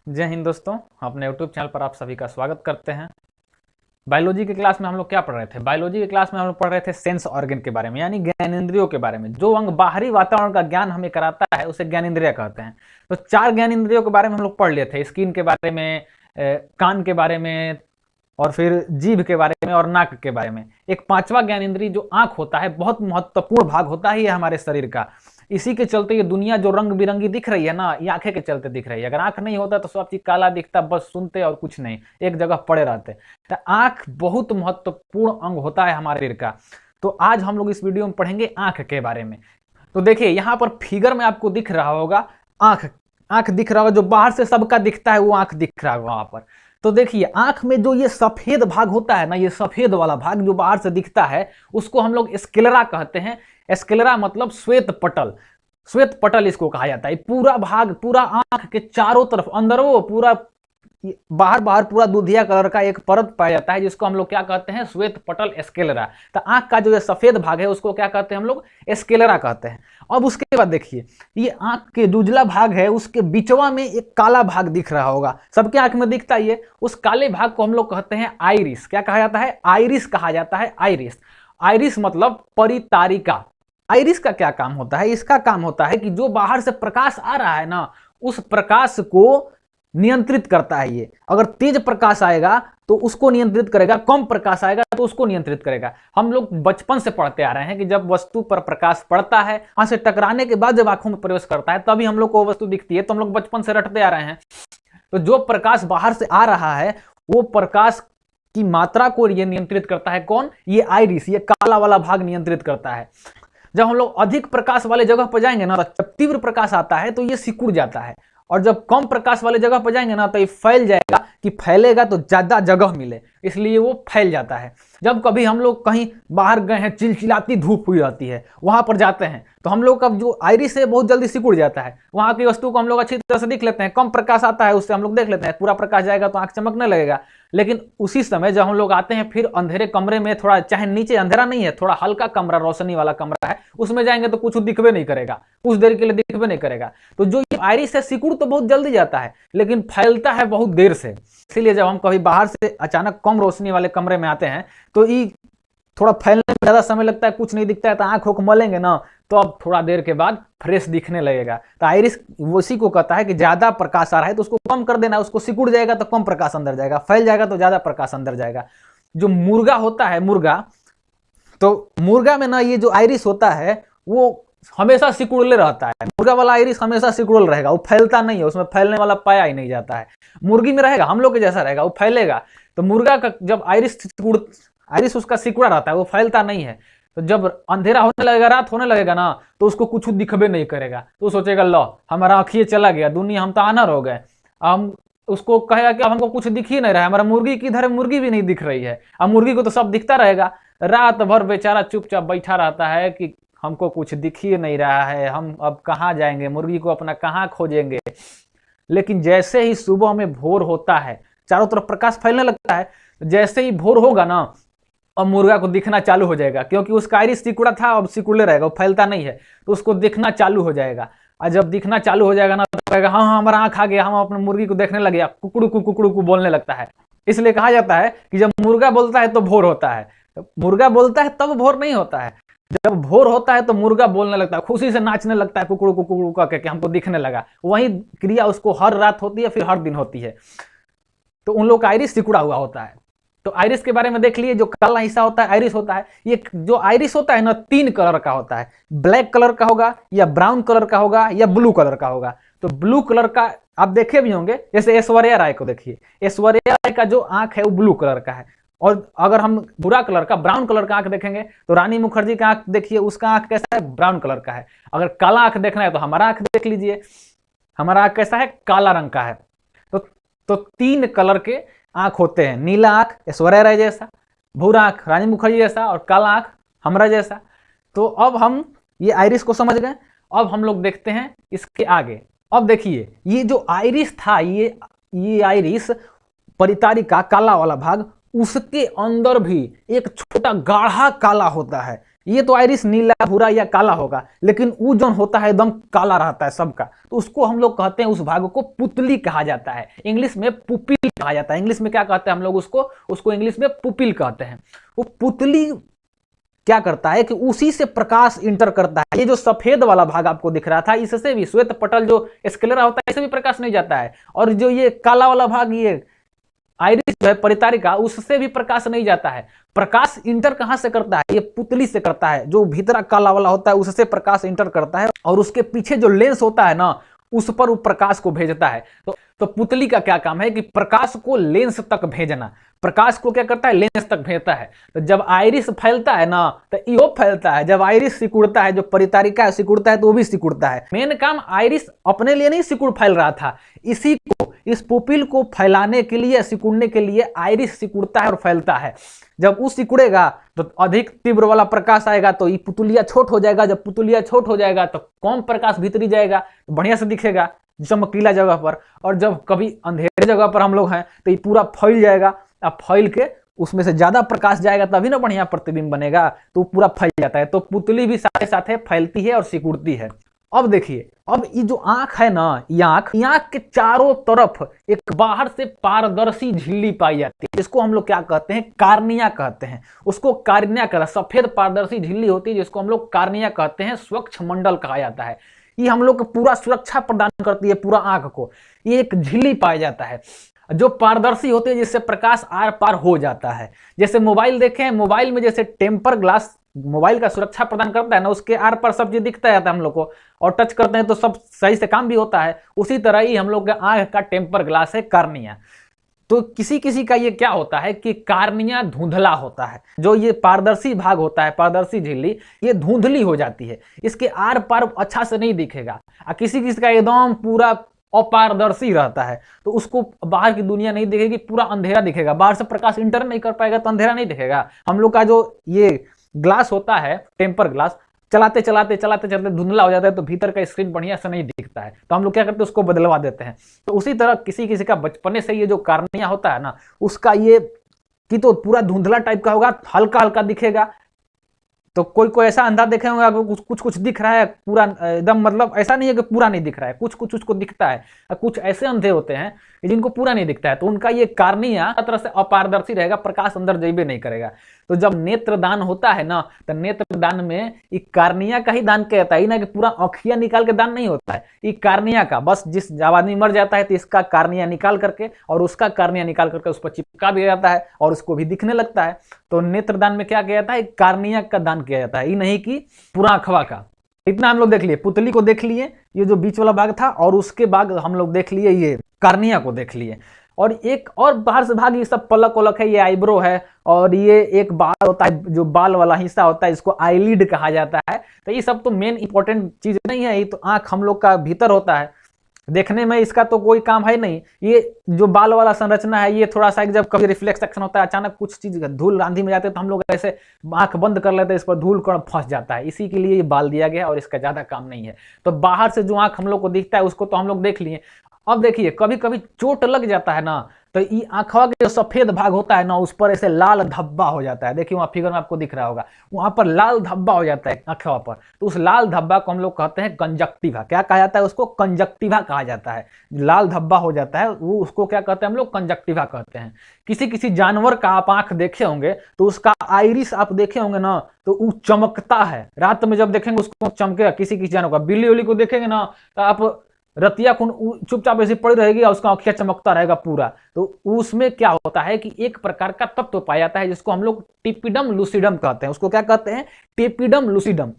जय हिंद दोस्तों, अपने यूट्यूब चैनल पर आप सभी का स्वागत करते हैं। बायोलॉजी के क्लास में हम लोग क्या पढ़ रहे थे? बायोलॉजी के क्लास में हम लोग पढ़ रहे थे सेंस ऑर्गन के बारे में, यानी ज्ञानेंद्रियों के बारे में। जो अंग बाहरी वातावरण का ज्ञान हमें कराता है उसे ज्ञानेंद्रिय कहते हैं। तो 4 ज्ञानेंद्रियों के बारे में हम लोग पढ़ लिए थे, स्किन के बारे में, कान के बारे में, और फिर जीभ के बारे में और नाक के बारे में। एक 5वां ज्ञानेंद्रिय जो आंख होता है, बहुत महत्वपूर्ण भाग होता है ये हमारे शरीर का। इसी के चलते ये दुनिया जो रंग बिरंगी दिख रही है ना, ये आंखें के चलते दिख रही है। अगर आंख नहीं होता तो सब चीज काला दिखता, बस सुनते और कुछ नहीं, एक जगह पड़े रहते। तो आंख बहुत महत्वपूर्ण अंग होता है हमारे शरीर का। तो आज हम लोग इस वीडियो में पढ़ेंगे आंख के बारे में। तो देखिए यहाँ पर फिगर में आपको दिख रहा होगा आंख, आंख दिख रहा होगा, जो बाहर से सबका दिखता है वो आंख दिख रहा होगा वहां पर। तो देखिए आंख में जो ये सफेद भाग होता है ना, ये सफेद वाला भाग जो बाहर से दिखता है उसको हम लोग स्क्लेरा कहते हैं। स्क्लेरा मतलब श्वेत पटल, श्वेत पटल इसको कहा जाता है। पूरा भाग, पूरा आंख के चारों तरफ अंदर वो पूरा बाहर बाहर पूरा दूधिया कलर का एक परत पाया जाता है, जिसको हम लोग क्या कहते हैं? श्वेत पटल स्क्लेरा। तो आंख का जो ये सफेद भाग है उसको क्या कहते हैं हम लोग? स्क्लेरा कहते हैं। अब उसके बाद देखिए ये आंख के जुजला भाग है, उसके बीचवा में एक काला भाग दिख रहा होगा, सबके आंख में दिखता है ये। उस काले भाग को हम लोग कहते हैं आइरिस। क्या कहा जाता है? आइरिस कहा जाता है। आइरिस, आइरिस मतलब परितारिका। आइरिस का क्या काम होता है? इसका काम होता है कि जो बाहर से प्रकाश आ रहा है ना, उस प्रकाश को नियंत्रित करता है ये। अगर तेज प्रकाश आएगा तो उसको नियंत्रित करेगा, कम प्रकाश आएगा तो उसको नियंत्रित करेगा। हम लोग बचपन से पढ़ते आ रहे हैं कि जब वस्तु पर प्रकाश पड़ता है, वहां से टकराने के बाद जब आंखों में प्रवेश करता है तभी हम लोग को वो वस्तु दिखती है। तो हम लोग बचपन से रटते आ रहे हैं। तो जो प्रकाश बाहर से आ रहा है वो प्रकाश की मात्रा को ये नियंत्रित करता है। कौन? ये आइरिस, ये काला वाला भाग नियंत्रित करता है। जब हम लोग अधिक प्रकाश वाले जगह पर जाएंगे ना, तो जब तीव्र प्रकाश आता है तो ये सिकुड़ जाता है, और जब कम प्रकाश वाले जगह पर जाएंगे ना तो ये फैल जाएगा, कि फैलेगा तो ज्यादा जगह मिले, इसलिए वो फैल जाता है। जब कभी हम लोग कहीं बाहर गए हैं, चिलचिलाती धूप हुई रहती है, वहां पर जाते हैं तो हम लोग का जो आइरिस है बहुत जल्दी सिकुड़ जाता है। वहां की वस्तु को हम लोग अच्छी तरह से देख लेते हैं। कम प्रकाश आता है उससे हम लोग देख लेते हैं, पूरा प्रकाश जाएगा तो आंख चमकने लगेगा। लेकिन उसी समय जब हम लोग आते हैं फिर अंधेरे कमरे में, थोड़ा चाहे नीचे अंधेरा नहीं है, थोड़ा हल्का कमरा, रोशनी वाला कमरा है, उसमें जाएंगे तो कुछ दिखबे नहीं करेगा, कुछ देर के लिए दिखबे नहीं करेगा। तो जो ये आइरिस है सिकुड़ तो बहुत जल्दी जाता है लेकिन फैलता है बहुत देर से। इसीलिए जब हम कभी बाहर से अचानक कम रोशनी वाले कमरे में आते हैं तो ये थोड़ा फैलने में ज्यादा समय लगता है, कुछ नहीं दिखता है। तो आंख को मलेंगे ना तो अब थोड़ा देर के बाद फ्रेश दिखने लगेगा। तो आइरिस उसी को कहता है कि ज्यादा प्रकाश आ रहा है तो उसको कम कर देना, उसको सिकुड़ जाएगा तो कम प्रकाश अंदर जाएगा, फैल जाएगा तो ज्यादा प्रकाश अंदर जाएगा। जो मुर्गा होता है, मुर्गा, तो मुर्गा में ना ये जो आइरिस होता है वो हमेशा सिकुड़ले रहता है। मुर्गा वाला आइरिस हमेशा सिकुड़ल रहेगा, वो फैलता नहीं है, उसमें फैलने वाला पाया ही नहीं जाता है। मुर्गी में रहेगा, हम लोग के जैसा रहेगा, वो फैलेगा। तो मुर्गा का जब आइरिस उसका सिकुड़ा रहता है, वो फैलता नहीं है। तो जब अंधेरा होने लगेगा, रात होने लगेगा ना, तो उसको कुछ दिखबे नहीं करेगा। तो सोचेगा लो हमारा आँखिए चला गया, दुनिया हम तो आनर हो गए। हम उसको कहेगा कि अब हमको कुछ दिख ही नहीं रहा है, हमारा मुर्गी किधर है? मुर्गी भी नहीं दिख रही है। अब मुर्गी को तो सब दिखता रहेगा, रात भर बेचारा चुपचाप बैठा रहता है कि हमको कुछ दिख ही नहीं रहा है, हम अब कहाँ जाएंगे, मुर्गी को अपना कहाँ खोजेंगे। लेकिन जैसे ही सुबह में भोर होता है, चारों तरफ प्रकाश फैलने लगता है, जैसे ही भोर होगा ना, अब मुर्गा को दिखना चालू हो जाएगा, क्योंकि उसका आइरिस सिकुड़ा था, अब सिकुड़ले रहेगा, वो फैलता नहीं है, तो उसको दिखना चालू हो जाएगा। और जब दिखना चालू हो जाएगा ना तो कहेगा हाँ हाँ हमारा आँख आ गया, हम अपने मुर्गी को देखने लगे, कुकड़ू को बोलने लगता है। इसलिए कहा जाता है कि जब मुर्गा बोलता है तो भोर होता है, मुर्गा बोलता है तब भोर नहीं होता है। जब भोर होता है तो मुर्गा बोलने लगता है, खुशी से नाचने लगता है, कुकड़ू का के हमको दिखने लगा। वही क्रिया उसको हर रात होती है, फिर हर दिन होती है। तो उन लोग का आइरिस सिकुड़ा हुआ होता है। तो आइरिस के बारे में देख लिए, जो काला हिस्सा होता है आइरिस होता है। ये जो आइरिस होता है ना 3 कलर का होता है, ब्लैक कलर का होगा, या ब्राउन कलर का होगा, या ब्लू कलर का होगा। तो ब्लू कलर का आप देखे भी होंगे, जैसे ऐश्वर्या राय को देखिए, ऐश्वर्या राय का जो आंख है वो ब्लू कलर का है। और अगर हम भूरा कलर का, ब्राउन कलर का आंख देखेंगे तो रानी मुखर्जी का आंख देखिए, उसका आंख कैसा है? ब्राउन कलर का है। अगर काला आंख देखना है तो हमारा आंख देख लीजिए, हमारा आंख कैसा है? काला रंग का है। तो 3 कलर के आंख होते हैं, नीला आंख ऐश्वर्या राय जैसा, भूरा आंख रानी मुखर्जी जैसा, और काला आंख हमारा जैसा। तो अब हम ये आइरिस को समझ गए। अब हम लोग देखते हैं इसके आगे। अब देखिए ये जो आइरिस था, ये आइरिस परितारिका, काला वाला भाग, उसके अंदर भी एक छोटा गाढ़ा काला होता है। ये तो आइरिस नीला भूरा या काला होगा, लेकिन वो जो होता है एकदम काला रहता है सबका, तो उसको हम लोग कहते हैं, उस भाग को पुतली कहा जाता है। इंग्लिश में पुपिल कहा जाता है। इंग्लिश में क्या कहते हैं हम लोग उसको इंग्लिश में पुपिल कहते हैं। वो पुतली क्या करता है कि उसी से प्रकाश इंटर करता है। ये जो सफेद वाला भाग आपको दिख रहा था, इससे भी श्वेत पटल जो स्क्लेरा होता है, इससे भी प्रकाश नहीं जाता है। और जो ये काला वाला भाग, ये आइरिस जो है परितारिका, उससे भी प्रकाश नहीं जाता है। प्रकाश इंटर कहां से करता है? ये पुतली से करता है। जो भीतरा काला वाला होता है उससे प्रकाश इंटर करता है, और उसके पीछे जो लेंस होता है ना, उस पर वो प्रकाश को भेजता है। तो पुतली का क्या काम है कि प्रकाश को लेंस तक भेजना। प्रकाश को क्या करता है? लेंस तक भेजता है। तो जब आइरिस फैलता है ना, तो इहो फैलता है। जब आइरिस सिकुड़ता है, जो परितारिका है सिकुड़ता है, तो वो भी सिकुड़ता है। मेन काम आइरिस अपने लिए नहीं सिकुड़ फैल रहा था, इसी को, इस पुपिल को फैलाने के लिए, सिकुड़ने के लिए आइरिस सिकुड़ता है और फैलता है। जब वो सिकुड़ेगा तो अधिक तीव्र वाला प्रकाश आएगा, तो ये पुतलिया छोट हो जाएगा। जब पुतलिया छोट हो जाएगा तो कम प्रकाश भीतरी जाएगा, तो बढ़िया से दिखेगा चमकीला जगह पर। और जब कभी अंधेरे जगह पर हम लोग हैं तो ये पूरा फैल जाएगा। अब फैल के उसमें से ज्यादा प्रकाश जाएगा तभी ना बढ़िया प्रतिबिंब बनेगा, तो पूरा फैल जाता है। तो पुतली भी साथ साथ फैलती है और सिकुड़ती है। अब देखिए, अब ये जो आंख है ना, ये आंख के चारों तरफ एक बाहर से पारदर्शी झिल्ली पाई जाती है, जिसको हम लोग क्या कहते हैं? कार्निया कहते हैं। उसको कार्निया कहते हैं। सफेद पारदर्शी झिल्ली होती है जिसको हम लोग कार्निया कहते हैं। स्वच्छ मंडल कहा जाता है। ये हम लोग को पूरा सुरक्षा प्रदान करती है, पूरा आंख को। ये एक झिल्ली पाया जाता है जो पारदर्शी होती है, जिससे प्रकाश आर पार हो जाता है। जैसे मोबाइल देखें, मोबाइल में जैसे टेम्पर ग्लास मोबाइल का सुरक्षा प्रदान करता है ना, उसके आर पार सब चीज दिखता रहता है हम लोग को, और टच करते हैं तो सब सही से काम भी होता है। उसी तरह ही हम लोग का आंख का टेम्पर ग्लास है कार्निया। तो किसी किसी का ये क्या होता है कि कार्निया धुंधला होता है। जो ये पारदर्शी भाग होता है, पारदर्शी झिल्ली, ये धुंधली हो जाती है, इसके आर पार अच्छा से नहीं दिखेगा। और किसी किसी का एकदम पूरा अपारदर्शी रहता है, तो उसको बाहर की दुनिया नहीं दिखेगी, पूरा अंधेरा दिखेगा। बाहर से प्रकाश इंटर नहीं कर पाएगा तो अंधेरा नहीं दिखेगा। हम लोग का जो ये ग्लास होता है, टेम्पर ग्लास, चलाते चलाते धुंधला हो जाता है, तो भीतर का स्क्रीन बढ़िया से नहीं दिखता है, तो हम लोग क्या करते हैं? उसको बदलवा देते हैं। तो उसी तरह किसी किसी का बचपने से ये जो कार्निया होता है ना, उसका ये कि तो पूरा धुंधला टाइप का होगा, हल्का हल्का दिखेगा। तो कोई ऐसा अंधा देखे होगा, कुछ दिख रहा है पूरा एकदम, मतलब ऐसा नहीं है कि पूरा नहीं दिख रहा है, कुछ उसको दिखता है। कुछ ऐसे अंधे होते हैं जिनको पूरा नहीं दिखता है, तो उनका ये कार्निया तरह से अपारदर्शी रहेगा, प्रकाश अंदर जाइबे नहीं करेगा। तो जब नेत्र दान होता है ना, तो नेत्र दान में ये कार्निया का ही दान किया जाता है, ना कि पूरा आँखिया निकाल के दान नहीं होता है। ये कार्निया का, बस जब आदमी मर जाता है तो इसका कार्निया निकाल करके और उसका कार्निया निकाल करके उस पर चिपका भी जाता है और उसको भी दिखने लगता है। तो नेत्रदान में क्या किया जाता है? कार्निया का दान किया जाता है, ये नहीं कि पूरा अखवा का। इतना हम लोग देख लिए, पुतली को देख लिए, ये जो बीच वाला भाग था, और उसके बाद हम लोग देख लिए ये कार्निया को देख लिए। और एक और बाहर से भाग, ये सब पलक वलक है, ये आईब्रो है, और ये एक बाल होता है, जो बाल वाला हिस्सा होता है, इसको आईलिड कहा जाता है। तो ये सब तो मेन इंपॉर्टेंट चीज नहीं है, ये तो आंख हम लोग का भीतर होता है, देखने में इसका तो कोई काम है नहीं। ये जो बाल वाला संरचना है, ये थोड़ा सा जब कभी रिफ्लेक्स एक्शन होता है, अचानक कुछ चीज धूल आंधी में जाते हैं, तो हम लोग ऐसे आंख बंद कर लेते हैं, इस पर धूल कण फंस जाता है, इसी के लिए ये बाल दिया गया और इसका ज्यादा काम नहीं है। तो बाहर से जो आंख हम लोग को दिखता है उसको तो हम लोग देख लिए। अब देखिए, कभी कभी चोट लग जाता है ना, तो ये आंखवा के जो सफेद भाग होता है ना, उस पर ऐसे लाल धब्बा हो जाता है। देखिए वहां फिगर में आपको दिख रहा होगा, वहां पर लाल धब्बा हो जाता है आंखवा पर। तो उस लाल धब्बा को हम लोग कहते हैं कंजक्टिवा। क्या कहा जाता है उसको? कंजक्टिवा कहा जाता है। लाल धब्बा हो जाता है वो, उसको क्या कहते हैं हम लोग? कंजक्टिवा कहते हैं। किसी किसी जानवर का आप आंख देखे होंगे तो उसका आइरिस आप देखे होंगे ना, तो वो चमकता है। रात में जब देखेंगे उसको चमकेगा। किसी किसी जानवर का, बिल्ली उल्ली को देखेंगे ना, तो आप रतिया खून चुपचाप ऐसी पड़ी रहेगी और उसका आँखिया चमकता रहेगा पूरा। तो उसमें क्या होता है कि एक प्रकार का तत्व पाया जाता है जिसको हम लोग टिपिडम लूसिडम कहते हैं। उसको क्या कहते हैं? टिपिडम लूसिडम।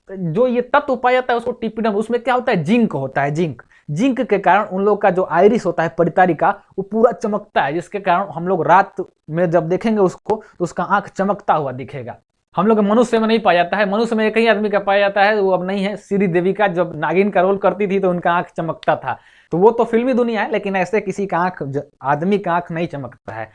जो ये तत्व पाया जाता है उसको टिपिडम, उसमें क्या होता है? जिंक होता है। जिंक के कारण उन लोग का जो आइरिस होता है परितारिका, वो पूरा चमकता है, जिसके कारण हम लोग रात में जब देखेंगे उसको तो उसका आंख चमकता हुआ दिखेगा। हम लोग मनुष्य में नहीं पाया जाता है। मनुष्य में एक ही आदमी का पाया जाता है, वो अब नहीं है। श्री देवी का, जब नागिन का रोल करती थी तो उनका आंख चमकता था। तो वो तो फिल्मी दुनिया है, लेकिन ऐसे किसी का आंख, आदमी का आंख नहीं चमकता है।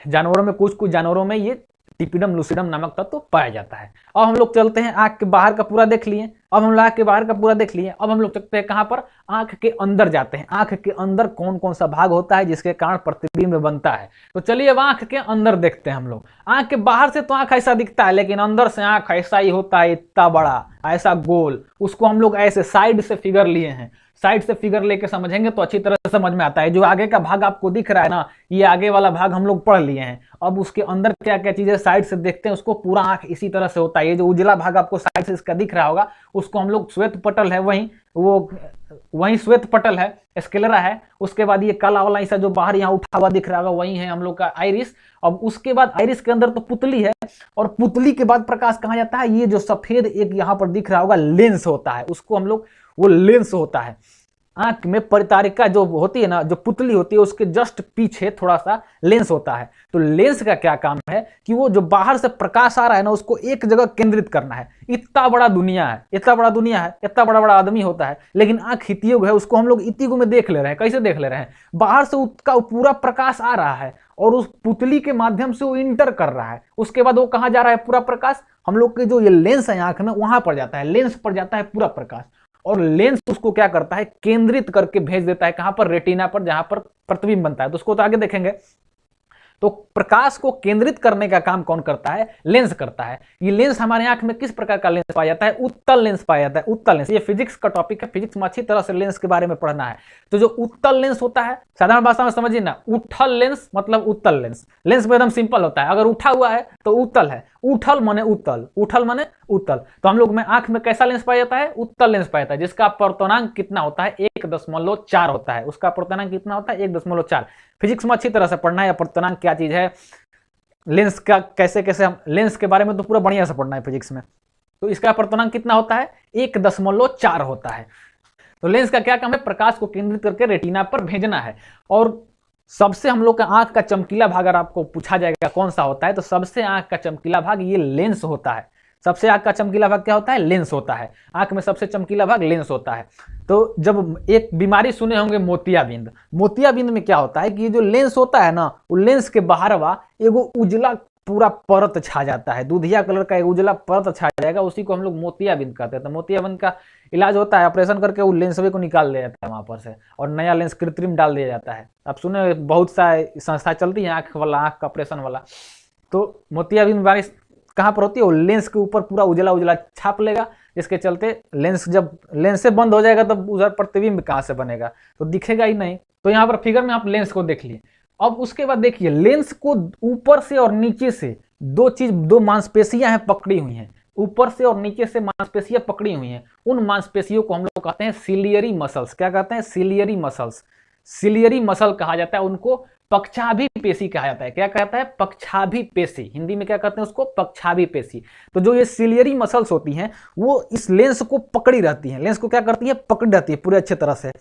जानवरों में कुछ जानवरों में ये टिपिडम लूसिडम नामक तत्व पाया जाता है। अब हम लोग चलते हैं, आंख के बाहर का पूरा देख लिए, अब हम लोग आंख के बाहर का पूरा देख लिए, अब हम लोग चलते हैं कहां पर, आंख के अंदर जाते हैं। आंख के अंदर कौन कौन सा भाग होता है जिसके कारण प्रतिबिंब बनता है। तो चलिए अब आंख के अंदर देखते हैं हम लोग। आंख के बाहर से तो आंख ऐसा दिखता है, लेकिन अंदर से आंख ऐसा ही होता है, इतना बड़ा, ऐसा गोल। उसको हम लोग ऐसे साइड से फिगर लिए हैं, साइड से फिगर लेके समझेंगे तो अच्छी तरह से समझ में आता है। जो आगे का भाग आपको दिख रहा है ना, ये आगे वाला भाग हम लोग पढ़ लिए हैं। अब उसके अंदर क्या क्या चीजें साइड से देखते हैं, उसको पूरा आंख इसी तरह से होता है। ये जो उजला भाग आपको साइड से इसका दिख रहा होगा, उसको हम लोग श्वेत पटल है, वही श्वेत पटल है, स्क्लेरा है। उसके बाद ये काला वाला ऐसा जो बाहर यहाँ उठा हुआ दिख रहा होगा, वही है हम लोग का आइरिस। अब उसके बाद आइरिस के अंदर तो पुतली है, और पुतली के बाद प्रकाश कहाँ जाता है, ये जो सफेद एक यहाँ पर दिख रहा होगा लेंस होता है, उसको हम लोग, वो लेंस होता है। आंख में परितारिका जो होती है ना, जो पुतली होती है, उसके जस्ट पीछे थोड़ा सा लेंस होता है। तो लेंस का क्या काम है कि वो जो बाहर से प्रकाश आ रहा है ना, उसको एक जगह केंद्रित करना है। इतना बड़ा दुनिया है, इतना बड़ा दुनिया है, इतना बड़ा बड़ा आदमी होता है, लेकिन आंख इतियोग है, उसको हम लोग इतियोग में देख ले रहे हैं। कैसे देख ले रहे हैं, बाहर से उसका पूरा प्रकाश आ रहा है और उस पुतली के माध्यम से वो इंटर कर रहा है। उसके बाद वो कहाँ जा रहा है पूरा प्रकाश, हम लोग के जो ये लेंस है आंख में, वहां पर जाता है, लेंस पर जाता है पूरा प्रकाश। और लेंस उसको क्या करता है, केंद्रित करके भेज देता है कहां पर, रेटिना पर, जहां पर प्रतिबिंब बनता है। तो उसको तो आगे देखेंगे। तो प्रकाश को केंद्रित करने का काम कौन करता है, लेंस करता है। ये लेंस हमारे आंख में किस प्रकार का लेंस पाया जाता है, उत्तल लेंस पाया जाता है। उत्तल लेंस, ये फिजिक्स का टॉपिक है, फिजिक्स में अच्छी तरह से लेंस के बारे में पढ़ना है। तो जो उत्तल लेंस होता है, साधारण भाषा में समझिए ना, उठल लेंस मतलब उत्तल लेंस। लेंस में एकदम सिंपल होता है, अगर उठा हुआ है तो उत्तल है, उठल माने उत्तल, उठल माने उत्तल। तो हम लोग में आंख में कैसा लेंस पाया जाता है, उत्तल लेंस पाया जाता है, जिसका अपवर्तनांक कितना होता है, 1.4 होता है। उसका अपवर्तनांक कितना होता है, 1.4। फिजिक्स में अच्छी तरह से पढ़ना है, अपवर्तनांक क्या चीज है, लेंस का कैसे कैसे, हम लेंस के बारे में तो पूरा बढ़िया से पढ़ना है फिजिक्स में। तो इसका अपवर्तनांक कितना होता है, 1.4 होता है। तो लेंस का क्या काम है, प्रकाश को केंद्रित करके रेटिना पर भेजना है। और सबसे हम लोग का आंख का चमकीला भाग अगर आपको पूछा जाएगा कौन सा होता है, तो सबसे आंख का चमकीला भाग ये लेंस होता है। सबसे आंख का चमकीला भाग क्या होता है, लेंस होता है। आंख में सबसे चमकीला भाग लेंस होता है। तो जब एक बीमारी सुने होंगे मोतियाबिंद, मोतियाबिंद में क्या होता है कि जो लेंस होता है ना, वो लेंस के बाहरवा एगो उजला पूरा परत छा जाता है, दूधिया कलर का एक उजला परत छा जाएगा, उसी को हम लोग मोतियाबिंद कहते हैं। तो मोतियाबिंद का इलाज होता है, ऑपरेशन करके वो लेंस को निकाल दिया जाता है वहां पर से, और नया लेंस कृत्रिम डाल दिया जाता है। आप सुने बहुत सा संस्था चलती है आंख वाला, आंख का ऑपरेशन वाला। तो मोतियाबिंद बीमारी कहाँ पर होती है, वो लेंस के ऊपर पूरा उजला उजला छाप लेगा, जिसके चलते लेंस, जब लेंस से बंद हो जाएगा तब उधर प्रतिबिंब कहाँ से बनेगा, तो दिखेगा ही नहीं। तो यहाँ पर फिगर में आप लेंस को देख लिए। अब उसके बाद देखिए, लेंस को ऊपर से और नीचे से दो मांसपेशियां हैं पकड़ी हुई हैं, ऊपर से और नीचे से मांसपेशियां पकड़ी हुई हैं। उन मांसपेशियों को हम लोग कहते हैं सिलियरी मसल्स। क्या कहते हैं, सिलियरी मसल्स। सिलियरी मसल कहा जाता है उनको, पक्षाभि पेशी कहा जाता है। क्या कहता है, पक्षाभि पेशी। हिंदी में क्या कहते हैं उसको, पक्षाभि पेशी। तो जो ये सिलियरी मसल्स होती हैं, वो इस लेंस को पकड़ी रहती हैं। लेंस को क्या करती है, पकड़ी रहती है पूरे अच्छे तरह से।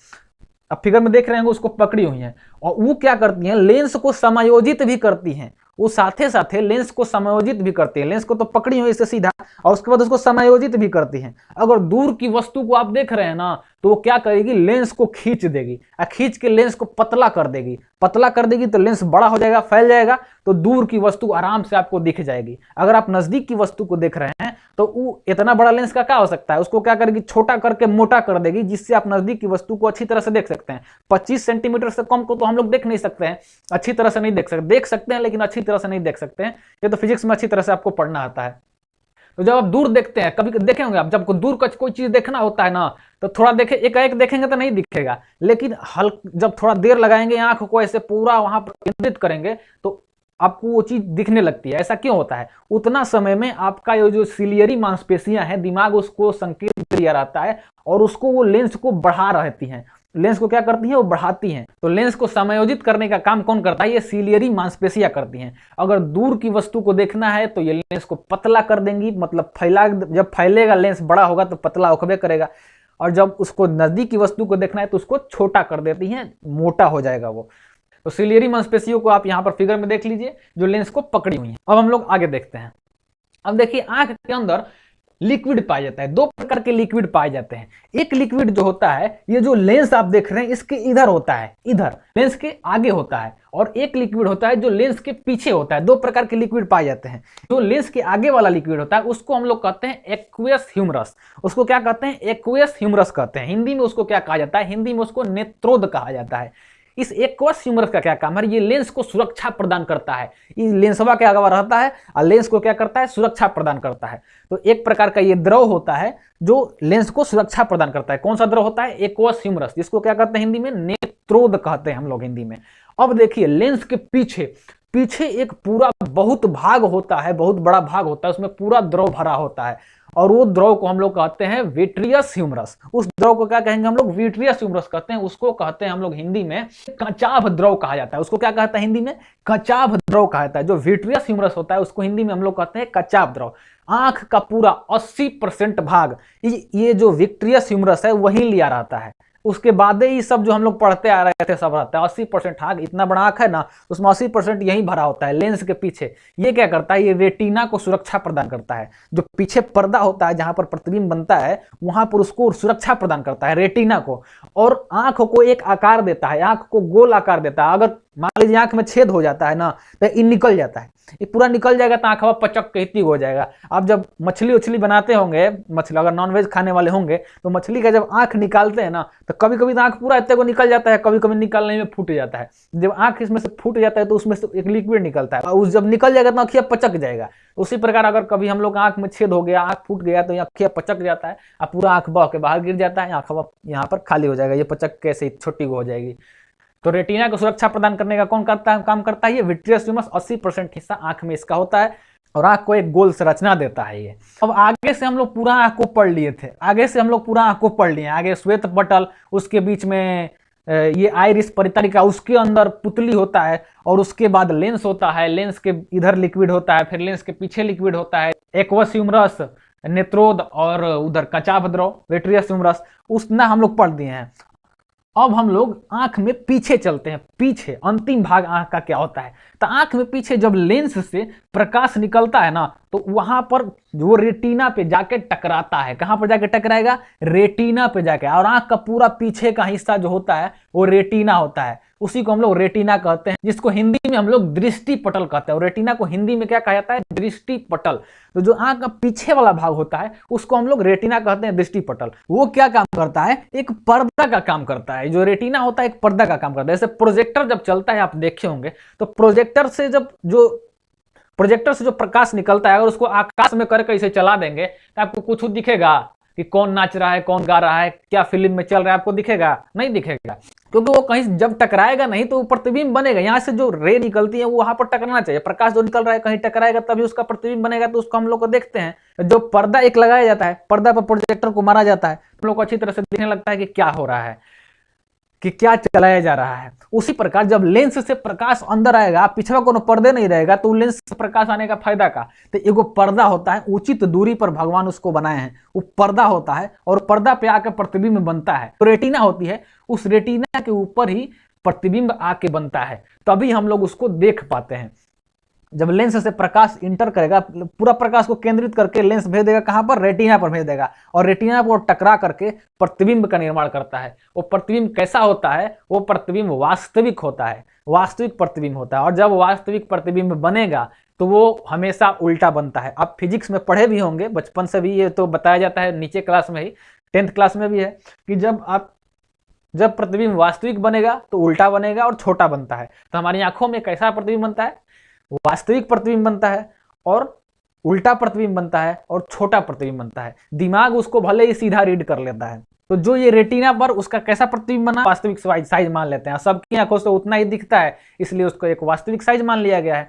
अब फिगर में देख रहे हैं उसको पकड़ी हुई हैं, और वो क्या करती हैं, लेंस को समायोजित भी करती हैं। वो साथे साथे लेंस को समायोजित भी करती है। लेंस को तो पकड़ी हुई इससे सीधा, और उसके बाद उसको समायोजित भी करती हैं। अगर दूर की वस्तु को आप देख रहे हैं ना, तो वो क्या करेगी, लेंस को खींच देगी, और खींच के लेंस को पतला कर देगी। पतला कर देगी तो लेंस बड़ा हो जाएगा, फैल जाएगा, तो दूर की वस्तु आराम से आपको दिख जाएगी। अगर आप नजदीक की वस्तु को देख रहे हैं, तो वो इतना बड़ा लेंस का क्या हो सकता है, उसको क्या करेगी, छोटा करके मोटा कर देगी, जिससे आप नजदीक की वस्तु को अच्छी तरह से देख सकते हैं। 25 सेंटीमीटर से कम को तो हम लोग देख नहीं सकते हैं, अच्छी तरह से नहीं देख सकते हैं, लेकिन अच्छी तरह से नहीं देख सकते हैं। ये तो फिजिक्स में अच्छी तरह से आपको पढ़ना आता है। तो जब आप दूर देखते हैं, कभी देखे होंगे आप, जब दूर का कोई चीज देखना होता है ना, तो थोड़ा देखे, एक देखेंगे तो नहीं दिखेगा, लेकिन जब थोड़ा देर लगाएंगे, आंख को ऐसे पूरा वहां पर केंद्रित करेंगे, तो आपको वो चीज दिखने लगती है। ऐसा क्यों होता है, उतना समय में आपका ये जो सिलियरी मांसपेशियां हैं, दिमाग उसको संकेत दिया रहता है, और उसको वो लेंस को बढ़ा रहती हैं। लेंस को क्या करती है, वो बढ़ाती हैं। तो लेंस को समायोजित करने का काम कौन करता है, ये सिलियरी मांसपेशियां करती हैं। अगर दूर की वस्तु को देखना है तो ये लेंस को पतला कर देंगी, मतलब जब फैलेगा लेंस बड़ा होगा तो पतला होकर करेगा, और जब उसको नजदीक की वस्तु को देखना है तो उसको छोटा कर देती हैं, मोटा हो जाएगा वो। तो सिलियरी मांसपेशियों को आप यहाँ पर फिगर में देख लीजिए, जो लेंस को पकड़ी हुई है। अब हम लोग आगे देखते हैं। अब देखिए, आंख के अंदर लिक्विड पाया जाता है। दो प्रकार के लिक्विड पाए जाते हैं। एक लिक्विड जो होता है, ये जो लेंस आप देख रहे हैं इसके इधर होता है, इधर लेंस के आगे होता है, और एक लिक्विड होता है जो लेंस के पीछे होता है। दो प्रकार के लिक्विड पाए जाते हैं। जो लेंस के आगे वाला लिक्विड होता है उसको हम लोग कहते हैं एक्वियस ह्यूमरस। उसको क्या कहते हैं? एक्वियस ह्यूमरस कहते हैं। हिंदी में उसको क्या कहा जाता है? हिंदी में उसको नेत्रोद कहा जाता है। इस एक्वस ह्यूमरस का क्या काम है? ये लेंस को सुरक्षा प्रदान करता है। ये लेंसवा के आगे रहता है और लेंस को क्या करता है? सुरक्षा प्रदान करता है। तो एक प्रकार का ये द्रव होता है जो लेंस को सुरक्षा प्रदान करता है। कौन सा द्रव होता है? एक्वस ह्यूमरस, जिसको क्या कहते हैं हिंदी में? नेत्रोद कहते हैं हम लोग हिंदी में। अब देखिए, लेंस के पीछे पीछे एक पूरा बहुत भाग होता है, बहुत बड़ा भाग होता है, उसमें पूरा द्रव भरा होता है, और वो द्रव को हम लोग कहते हैं विट्रियस ह्यूमरस। उस द्रव को क्या कहेंगे हम लोग? विट्रियस ह्यूमरस कहते हैं। उसको कहते हैं हम लोग हिंदी में कचाभ द्रव कहा जाता है। उसको क्या कहता है हिंदी में? कचाभ द्रव कहा जाता है। जो विट्रियस ह्यूमरस होता है उसको हिंदी में हम लोग कहते हैं कचाभ द्रव। आंख का पूरा 80% भाग ये जो विट्रियस ह्यूमरस है वही लिया रहता है। उसके बाद ही सब जो हम लोग पढ़ते आ रहे थे सब रहता है। 80% आंख, इतना बड़ा आंख है ना, उसमें 80% यही भरा होता है लेंस के पीछे। ये क्या करता है? ये रेटिना को सुरक्षा प्रदान करता है। जो पीछे पर्दा होता है जहां पर प्रतिबिंब बनता है वहां पर उसको सुरक्षा प्रदान करता है, रेटिना को, और आंख को एक आकार देता है, आंख को गोल आकार देता है। अगर मान लीजिए आंख में छेद हो जाता है ना, तो ये निकल जाता है, ये पूरा निकल जाएगा तो आंख पचक के इतनी हो जाएगा। आप जब मछली उछली बनाते होंगे, मछली अगर नॉनवेज खाने वाले होंगे तो मछली का जब आंख निकालते हैं ना, तो कभी कभी तो आंख पूरा इतने को निकल जाता है, कभी कभी निकालने में फूट जाता है। जब आंख इसमें से फूट जाता है तो उसमें से एक लिक्विड निकलता है, और जब निकल जाएगा तो आंखिया पचक जाएगा। उसी प्रकार अगर कभी हम लोग आंख में छेद हो गया, आंख फूट गया, तो आंखिया पचक जाता है और पूरा आंख बह के बाहर गिर जाता है, आंख यहाँ पर खाली हो जाएगा, ये पचक कैसे छोटी हो जाएगी। तो रेटिना को सुरक्षा प्रदान करने का कौन काम करता है? ये विट्रियस ह्यूमरस। 80% हिस्सा आंख में इसका होता है और आंख को एक गोल संरचना देता है ये। अब आगे से हम लोग पूरा आंख को पढ़ लिए थे, आगे से हम लोग पूरा आंख को पढ़ लिए। आगे श्वेत पटल, उसके बीच में ये आइरिस परितंत्रिका, उसके अंदर पुतली होता है, और उसके बाद लेंस होता है, लेंस के इधर लिक्विड होता है, फिर लेंस के पीछे लिक्विड होता है, एक्वस ह्यूमरस, नेत्रोद, और उधर कचाभ द्रव, विट्रियस ह्यूमरस, उतना हम लोग पढ़ दिए हैं। अब हम लोग आंख में पीछे चलते हैं। पीछे अंतिम भाग आंख का क्या होता है? तो आंख में पीछे जब लेंस से प्रकाश निकलता है ना, तो वहां पर वो रेटिना पे जाके टकराता है। कहां पर जाके टकराएगा? रेटिना पे जाके। और आंख का पूरा पीछे का हिस्सा जो होता है वो रेटिना होता है, उसी को हम लोग रेटिना कहते हैं, जिसको हिंदी में हम लोग दृष्टि पटल कहते हैं। और रेटिना को हिंदी में क्या कहा जाता है? दृष्टि पटल। तो जो आंख का पीछे वाला भाग होता है उसको हम लोग रेटिना कहते हैं, दृष्टि पटल। वो क्या काम करता है? एक पर्दा का काम करता है। जो रेटिना होता है एक पर्दा का काम करता है। जैसे प्रोजेक्टर जब चलता है, आप देखे होंगे, तो प्रोजेक्टर से जो प्रकाश निकलता है, अगर उसको आकाश में करके इसे चला देंगे तो आपको कुछ दिखेगा कि कौन नाच रहा है, कौन गा रहा है, क्या फिल्म में चल रहा है? आपको दिखेगा? नहीं दिखेगा, क्योंकि वो कहीं जब टकराएगा नहीं तो वो प्रतिबिंब बनेगा। यहाँ से जो रे निकलती है वो वहां पर टकराना चाहिए। प्रकाश जो निकल रहा है कहीं टकराएगा तभी उसका प्रतिबिंब बनेगा। तो उसको हम लोग को देखते हैं। जो पर्दा एक लगाया जाता है, पर्दा पर प्रोजेक्टर को मारा जाता है, हम लोग को अच्छी तरह से दिखने लगता है कि क्या हो रहा है, कि क्या चलाया जा रहा है। उसी प्रकार जब लेंस से प्रकाश अंदर आएगा, पिछवा कोनो पर्दे नहीं रहेगा, तो लेंस से प्रकाश आने का फायदा का? तो एगो पर्दा होता है, उचित दूरी पर भगवान उसको बनाए हैं, वो पर्दा होता है, और पर्दा पे आकर प्रतिबिंब बनता है। तो रेटिना होती है, उस रेटिना के ऊपर ही प्रतिबिंब आके बनता है, तभी हम लोग उसको देख पाते हैं। जब लेंस से प्रकाश इंटर करेगा, पूरा प्रकाश को केंद्रित करके लेंस भेज देगा, कहां पर? रेटिना पर भेज देगा, और रेटिना को टकरा करके प्रतिबिंब का निर्माण करता है। वो प्रतिबिंब कैसा होता है? वो प्रतिबिंब वास्तविक होता है, वास्तविक प्रतिबिंब होता है। और जब वास्तविक प्रतिबिंब बनेगा तो वो हमेशा उल्टा बनता है। आप फिजिक्स में पढ़े भी होंगे, बचपन से भी ये तो बताया जाता है, नीचे क्लास में ही, 10th क्लास में भी है, कि जब प्रतिबिंब वास्तविक बनेगा तो उल्टा बनेगा और छोटा बनता है। तो हमारी आंखों में कैसा प्रतिबिंब बनता है? वास्तविक प्रतिबिंब बनता है, और उल्टा प्रतिबिंब बनता है, और छोटा प्रतिबिंब बनता है। दिमाग उसको भले ही सीधा रीड कर लेता है। तो जो ये रेटिना पर उसका कैसा प्रतिबिंब बना? वास्तविक साइज मान लेते हैं। सबकी आंखों से उतना ही दिखता है, इसलिए उसको एक वास्तविक साइज मान लिया गया है।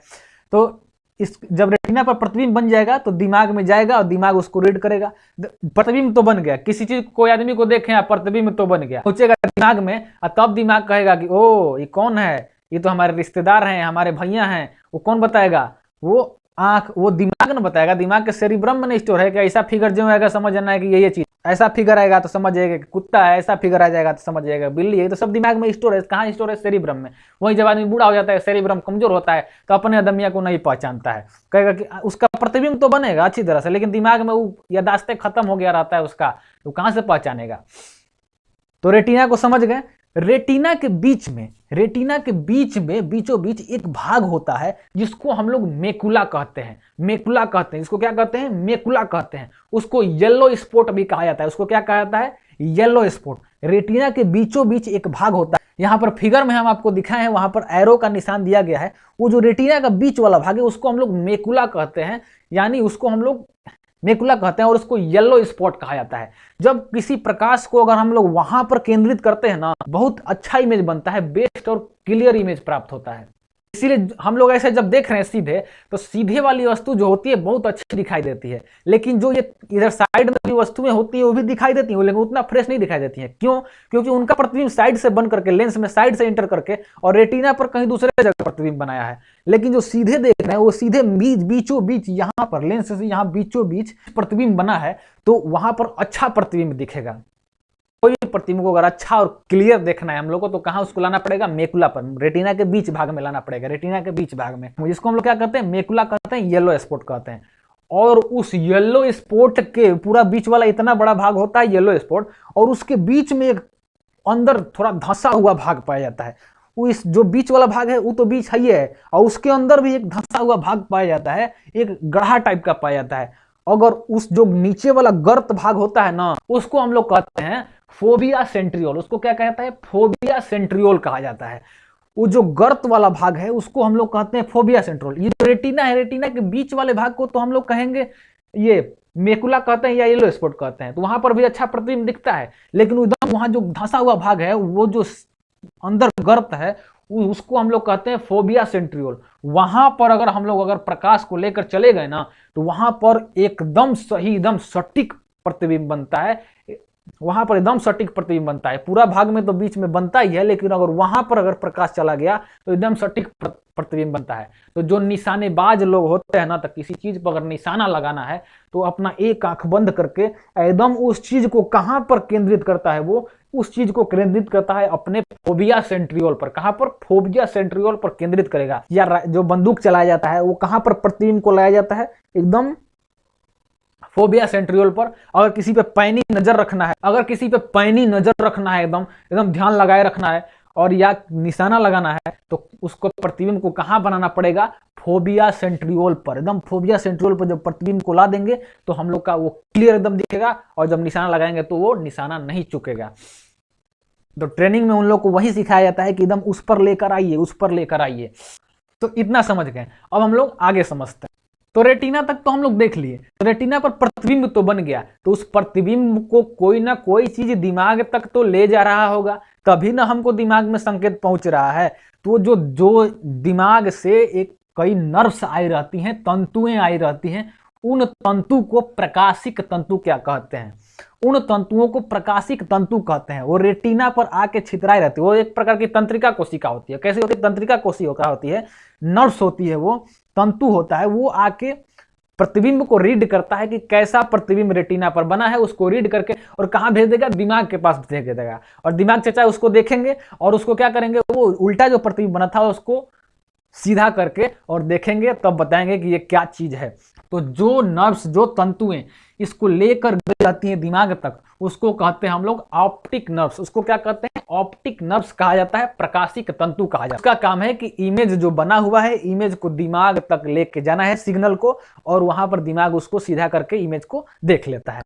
तो जब रेटिना पर प्रतिबिंब बन जाएगा तो दिमाग में जाएगा और दिमाग उसको रीड करेगा। प्रतिबिंब तो बन गया, किसी चीज कोई आदमी को देखे प्रतिबिंब तो बन गया, सोचेगा दिमाग में, और तब दिमाग कहेगा कि ओ ये कौन है, ये तो हमारे रिश्तेदार हैं, हमारे भैया हैं। वो कौन बताएगा? वो आंख, वो दिमाग न बताएगा। दिमाग के सेरिब्रम में स्टोर है कि ऐसा फिगर जो आएगा समझ जाना है कि ये चीज, ऐसा फिगर आएगा तो समझ जाएगा कि कुत्ता है, ऐसा फिगर आ जाएगा तो समझ जाएगा बिल्ली है। तो सब दिमाग में स्टोर है। कहाँ स्टोर है? सेरिब्रम में। वही जब आदमी बूढ़ा हो जाता है, सेरिब्रम कमजोर होता है, तो अपने अदमिया को नहीं पहचानता है, कहेगा कि उसका प्रतिबिंब तो बनेगा अच्छी तरह से, लेकिन दिमाग में वो यादाश्तें खत्म हो गया रहता है उसका, तो कहां से पहचानेगा। तो रेटिना को समझ गए। रेटिना के बीच में बीचों बीच एक भाग होता है जिसको हम लोग मेकुला कहते हैं। इसको क्या कहते हैं? मेकुला कहते हैं। उसको येलो स्पॉट भी कहा जाता है। उसको क्या कहा जाता है? Yellow spot. रेटिना के बीचों बीच एक भाग होता है, यहाँ पर फिगर में हम आपको दिखाए हैं, वहां पर एरो का निशान दिया गया है। वो जो रेटिना का बीच वाला भाग है उसको हम लोग मेकुला कहते हैं, यानी उसको हम लोग मेकुला कहते हैं, और उसको येलो स्पॉट कहा जाता है। जब किसी प्रकाश को अगर हम लोग वहां पर केंद्रित करते हैं ना, बहुत अच्छा इमेज बनता है, बेस्ट और क्लियर इमेज प्राप्त होता है। इसीलिए हम लोग ऐसे जब देख रहे हैं सीधे, तो सीधे वाली वस्तु जो होती है बहुत अच्छी दिखाई देती है, लेकिन जो ये इधर साइड में वस्तुएं होती है वो भी दिखाई देती है, लेकिन उतना फ्रेश नहीं दिखाई देती है। क्यों? क्योंकि उनका प्रतिबिंब साइड से बन करके, लेंस में साइड से इंटर करके, और रेटिना पर कहीं दूसरे जगह प्रतिबिंब बनाया है। लेकिन जो सीधे देख रहे हैं वो सीधे बीचों बीच, यहाँ पर लेंस से यहाँ बीचों बीच प्रतिबिंब बना है, तो वहां पर अच्छा प्रतिबिंब दिखेगा। कोई प्रतिबिंब को अगर अच्छा और क्लियर देखना है हम लोग को, तो कहां उसको लाना पड़ेगा? मेकुला पर, रेटिना के बीच भाग में लाना पड़ेगा। रेटिना के बीच भाग में, जिसको हम लोग क्या कहते हैं? मेकुला कहते हैं, येलो स्पॉट कहते हैं। और उस येलो स्पॉट के पूरा बीच वाला इतना बड़ा भाग होता है येलो स्पॉट, और उसके बीच में एक अंदर थोड़ा धंसा हुआ भाग पाया जाता है। वो इस जो बीच वाला भाग है वो तो बीच है ही है, और उसके अंदर भी एक धंसा हुआ भाग पाया जाता है, एक गड्ढा टाइप का पाया जाता है। अगर उस जो नीचे वाला गर्त भाग होता है ना, उसको हम लोग कहते हैं फोबिया सेंट्रियोल। उसको क्या कहता है? फोबिया सेंट्रियोल कहा जाता है। वो जो गर्त वाला भाग है उसको हम लोग कहते हैं फोबिया सेंट्रियोल। ये जो रेटिना है, रेटिना के बीच वाले भाग को तो हम लोग कहेंगे ये मेकुला कहते हैं या येलो स्पॉट कहते हैं। तो वहां पर भी अच्छा प्रतिबिंब दिखता है, लेकिन एकदम वहां जो धंसा हुआ भाग है, वो जो अंदर गर्त है, उसको हम लोग कहते हैं फोबिया सेंट्रियोल। वहां पर अगर हम लोग प्रकाश को लेकर चले गए ना, तो वहां पर एकदम सही, एकदम सटीक प्रतिबिंब बनता है। वहां पर एकदम सटीक प्रतिबिंब बनता है। पूरा भाग में तो बीच में बनता ही है, लेकिन अगर वहां पर अगर प्रकाश चला गया तो एकदम सटीक प्रतिबिंब बनता है। तो जो निशानेबाज लोग होते हैं ना, तो किसी चीज पर अगर निशाना लगाना है तो अपना एक आंख बंद करके एकदम उस चीज को कहां पर केंद्रित करता है, वो उस चीज को केंद्रित करता है अपने फोबिया सेंट्रियोल पर। कहां पर? फोबिया सेंट्रियोल पर केंद्रित करेगा। या जो बंदूक चलाया जाता है वो कहां पर प्रतिबिंब को लाया जाता है? एकदम फोबिया सेंट्रियोल पर। अगर किसी पे पैनी नजर रखना है, एकदम एकदम ध्यान लगाए रखना है, और या निशाना लगाना है, तो उसको प्रतिबिंब को कहां बनाना पड़ेगा? फोबिया सेंट्रियोल पर। एकदम फोबिया सेंट्रियोल पर जब प्रतिबिंब को ला देंगे तो हम लोग का वो क्लियर एकदम दिखेगा, और जब निशाना लगाएंगे तो वो निशाना नहीं चुकेगा। तो ट्रेनिंग में उन लोग को वही सिखाया जाता है कि एकदम उस पर लेकर आइए। तो इतना समझ गए। अब हम लोग आगे समझते हैं। तो रेटिना तक तो हम लोग देख लिए। तो रेटिना पर प्रतिबिंब तो बन गया, तो उस प्रतिबिंब को कोई ना कोई चीज दिमाग तक तो ले जा रहा होगा, तभी ना हमको दिमाग में संकेत पहुंच रहा है। तो जो दिमाग से एक कई नर्व्स आई रहती हैं, तंतुएं आई रहती हैं, उन तंतु को प्रकाशिक तंतु क्या कहते हैं? उन तंतुओं को प्रकाशिक तंतु कहते हैं। वो रेटिना पर आके छितराई रहती है। वो एक प्रकार की तंत्रिका कोशिका होती है। कैसी होती है? तंत्रिका कोशिका होती है, नर्व्स होती है, वो तंतु होता है। वो आके प्रतिबिंब को रीड करता है कि कैसा प्रतिबिंब रेटिना पर बना है, उसको रीड करके और कहाँ भेज देगा? दिमाग के पास भेज देगा। और दिमाग से चाहे उसको देखेंगे और उसको क्या करेंगे? वो उल्टा जो प्रतिबिंब बना था उसको सीधा करके और देखेंगे, तब बताएंगे कि ये क्या चीज है। तो जो नर्व्स, जो तंतुएं इसको लेकर गई जाती हैं दिमाग तक, उसको कहते हैं हम लोग ऑप्टिक नर्व्स। उसको क्या कहते हैं? ऑप्टिक नर्व्स कहा जाता है, प्रकाशिक तंतु कहा जाता है। उसका काम है कि इमेज जो बना हुआ है, इमेज को दिमाग तक लेके जाना है, सिग्नल को, और वहां पर दिमाग उसको सीधा करके इमेज को देख लेता है।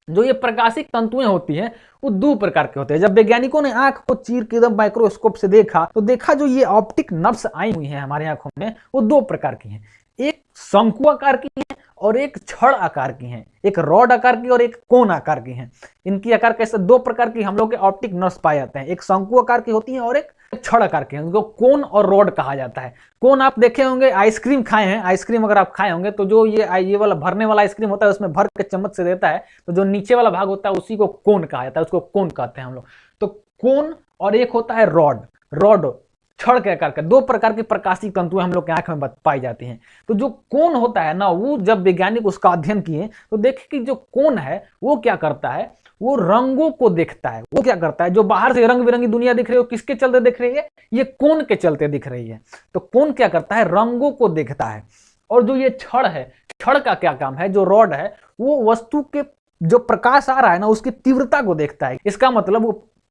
जो ये प्रकाशिक तंतुएं होती हैं वो दो प्रकार के होते हैं। जब वैज्ञानिकों ने आंख को चीर के एकदम माइक्रोस्कोप से देखा, तो देखा जो ये ऑप्टिक नर्व्स आई हुई हैं हमारी आंखों में, वो दो प्रकार की हैं। एक शंकु आकार की है और एक छड़ आकार की हैं। एक रॉड आकार की और एक कोन आकार की हैं। इनकी आकार कैसे? दो प्रकार की हम लोग के ऑप्टिक नर्व्स पाए जाते हैं। एक शंकु आकार की होती है और एक छड़ आकार की है। उनको कोन और रॉड कहा जाता है। कोन आप देखे होंगे, आइसक्रीम खाए हैं। आइसक्रीम अगर आप खाए होंगे तो जो ये वाला भरने वाला आइसक्रीम होता है, उसमें भर के चम्मच से देता है, तो जो नीचे वाला भाग होता है उसी को कोन कहा जाता है। उसको कोन कहते हैं हम लोग। तो कोन और एक होता है रॉड। रॉड छड़ के आकार का। दो प्रकार की प्रकाशिक तंतुएं हम लोग के आंख में पाई जाती हैं। तो जो कोन होता है ना, वो जब वैज्ञानिक उसका अध्ययन किए तो देखे कि जो कोन है वो क्या करता है? वो रंगों को देखता है। वो क्या करता है? जो बाहर से रंग बिरंगी दुनिया दिख रही है, वो किसके चलते दिख रही है? ये कोन के चलते दिख रही है। तो कोन क्या करता है? रंगों को देखता है। और जो ये छड़ है, छड़ का क्या काम है, जो रॉड है वो वस्तु के जो प्रकाश आ रहा है ना उसकी तीव्रता को देखता है। इसका मतलब